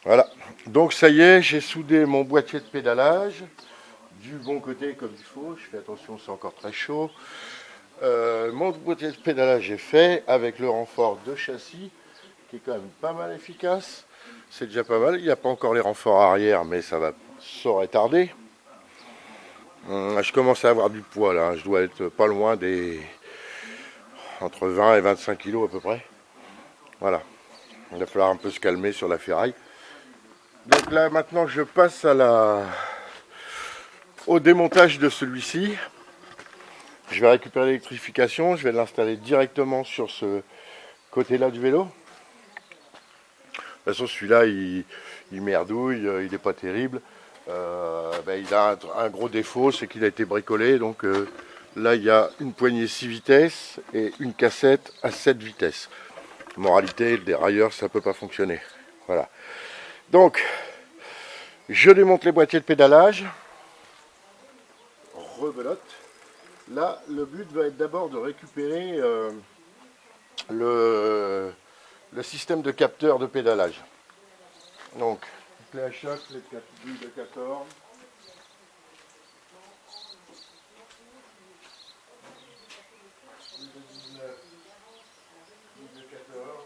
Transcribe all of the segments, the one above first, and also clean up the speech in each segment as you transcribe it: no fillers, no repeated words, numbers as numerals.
Voilà. Donc ça y est, j'ai soudé mon boîtier de pédalage du bon côté comme il faut. Je fais attention, c'est encore très chaud. Mon boîtier de pédalage est fait avec le renfort de châssis qui est quand même pas mal efficace. C'est déjà pas mal. Il n'y a pas encore les renforts arrière, mais ça va saurait tarder. Je commence à avoir du poids là. Je dois être pas loin des entre 20 et 25 kilos à peu près. Voilà. Il va falloir un peu se calmer sur la ferraille. Donc là maintenant je passe au démontage de celui-ci. Je vais récupérer l'électrification, je vais l'installer directement sur ce côté-là du vélo. De toute façon celui-là il merdouille, il n'est pas terrible. Il a un gros défaut, c'est qu'il a été bricolé. Donc là il y a une poignée 6 vitesses et une cassette à 7 vitesses. Moralité, le dérailleur ça ne peut pas fonctionner. Voilà. Donc je démonte les boîtiers de pédalage. Rebelote. Là, le but va être d'abord de récupérer le système de capteur de pédalage. Donc, clé à choc, clé de 14. Clé de 19, clé de 14.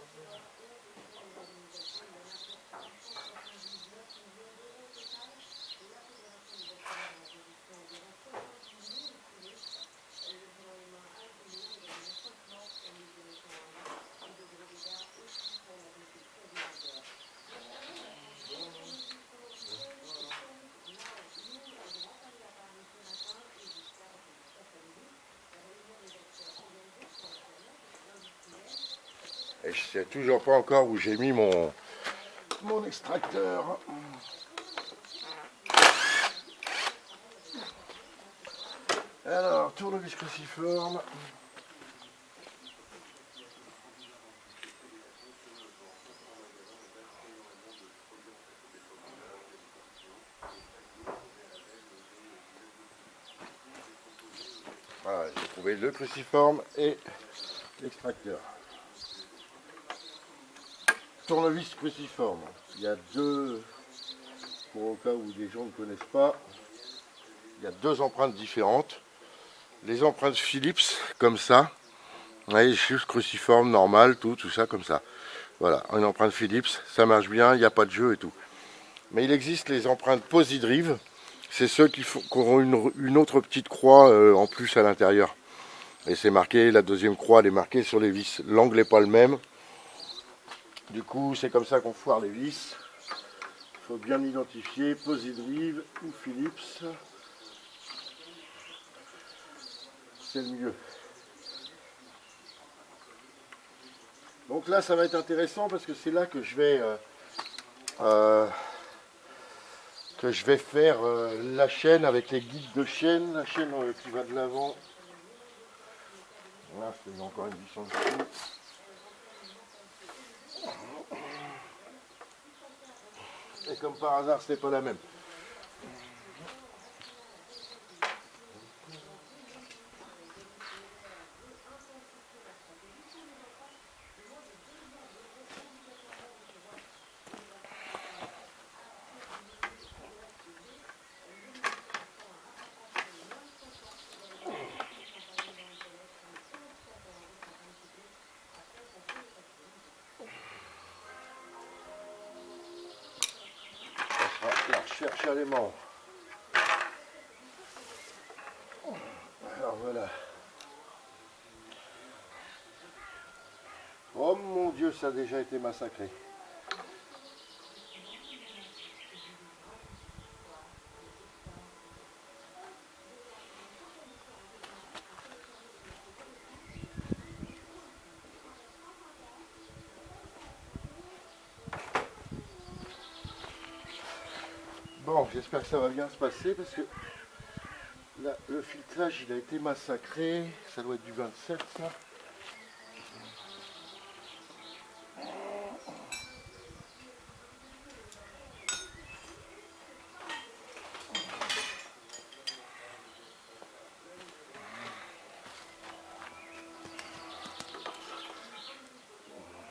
Et je sais toujours pas encore où j'ai mis mon extracteur. Alors, tournevis cruciforme. Voilà, j'ai trouvé le cruciforme et l'extracteur. Tournevis cruciforme. Il y a deux, pour au cas où des gens ne connaissent pas, il y a deux empreintes différentes. Les empreintes Philips, comme ça. Vous voyez, juste cruciforme, normal, tout ça comme ça. Voilà, une empreinte Philips, ça marche bien, il n'y a pas de jeu et tout. Mais il existe les empreintes Posidrive. C'est ceux qui auront une autre petite croix en plus à l'intérieur. Et c'est marqué, la deuxième croix elle est marquée sur les vis. L'angle n'est pas le même. Du coup, c'est comme ça qu'on foire les vis. Il faut bien identifier Posidrive ou Philips. C'est le mieux. Donc là, ça va être intéressant parce que c'est là que je vais faire la chaîne avec les guides de chaîne, la chaîne qui va de l'avant. Là, c'est encore une vis en dessous. Et comme par hasard, c'est pas la même. La recherche à l'aimant. Alors voilà. Oh mon Dieu, ça a déjà été massacré. Bon, j'espère que ça va bien se passer parce que là, le filtrage il a été massacré. Ça doit être du 27 ça.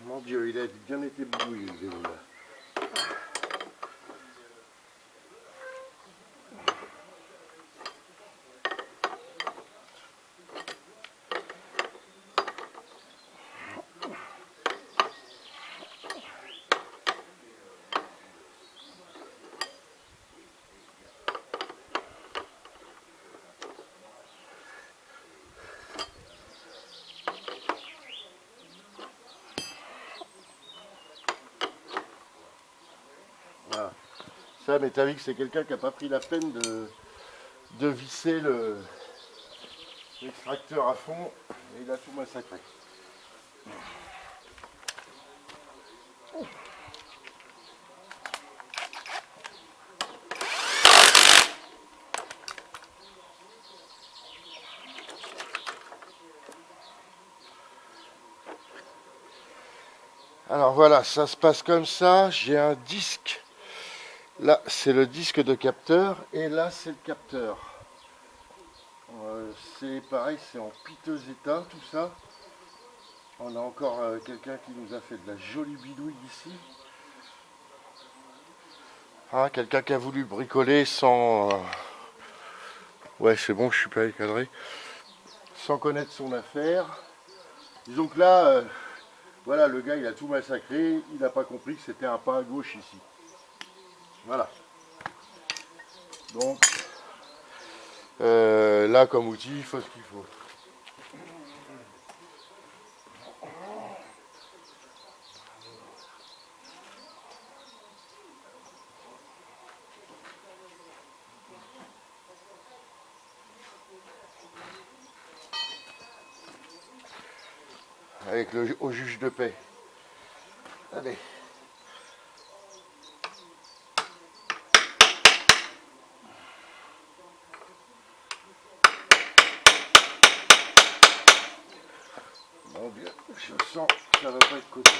Mon Dieu, il a bien été brouillé le vélo là. Ça, Métallique, c'est quelqu'un qui n'a pas pris la peine de visser l'extracteur à fond et il a tout massacré. Alors voilà, ça se passe comme ça. J'ai un disque. Là, c'est le disque de capteur et là, c'est le capteur. C'est pareil, c'est en piteux état tout ça. On a encore quelqu'un qui nous a fait de la jolie bidouille ici. Ah, quelqu'un qui a voulu bricoler sans... Ouais, c'est bon, je suis pas cadré. Sans connaître son affaire. Disons que là, voilà, le gars il a tout massacré. Il n'a pas compris que c'était un pas à gauche ici. Voilà. Donc, là comme outil, il faut ce qu'il faut. Avec au juge de paix. Allez. Mon Dieu, je sens que ça va pas être coton.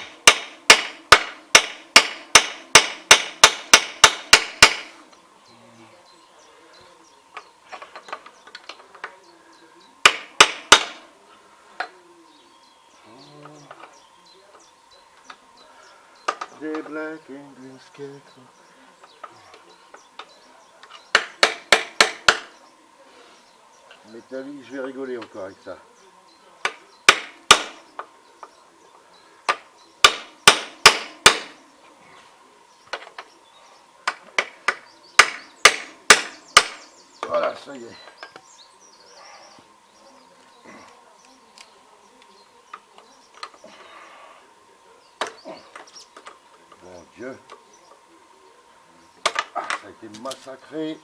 Des black and green scarecrow. Métallique, je vais rigoler encore avec ça. Voilà, ça y est. Mon Dieu. Ah, ça a été massacré.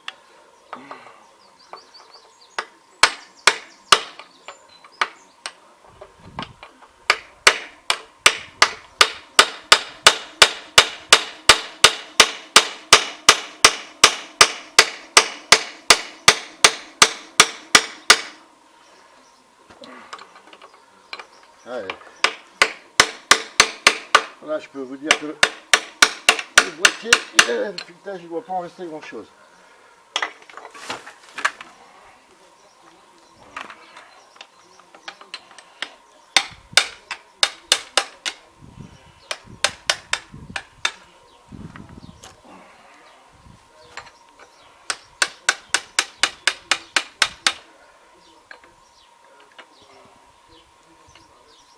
Allez. Là, je peux vous dire que le boîtier, le filetage, il ne doit pas en rester grand chose.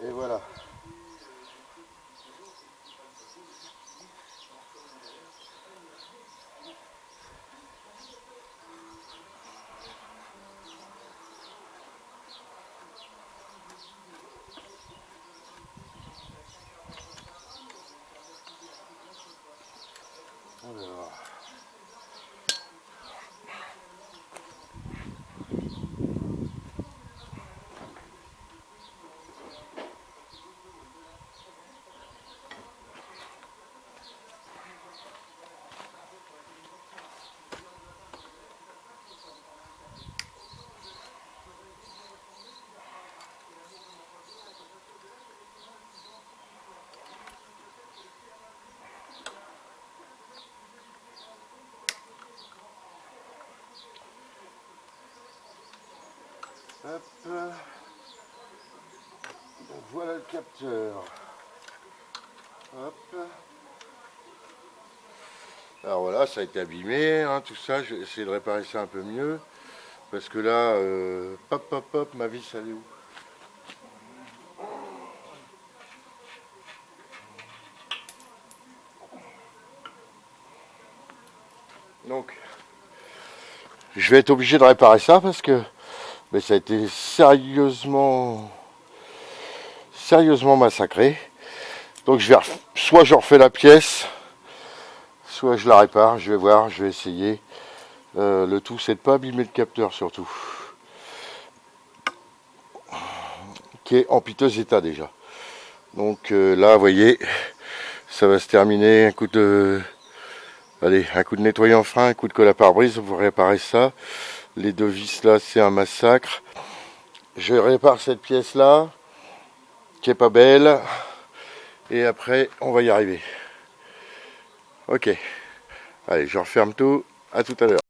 Et voilà. Alors. Hop. Donc voilà le capteur. Hop. Alors voilà, ça a été abîmé, hein, tout ça. Je vais essayer de réparer ça un peu mieux. Parce que là, hop, hop, hop, ma vis, elle est où? Donc, je vais être obligé de réparer ça parce que mais ça a été sérieusement massacré. Donc soit je refais la pièce, soit je la répare, je vais voir, je vais essayer. Le tout c'est de pas abîmer le capteur surtout, qui est en piteux état déjà. Donc là vous voyez, ça va se terminer, un coup de nettoyant frein, un coup de colle à pare-brise, vous réparez ça. Les deux vis là c'est un massacre. Je répare cette pièce là, qui est pas belle, et après on va y arriver. Ok, allez je referme tout, à tout à l'heure.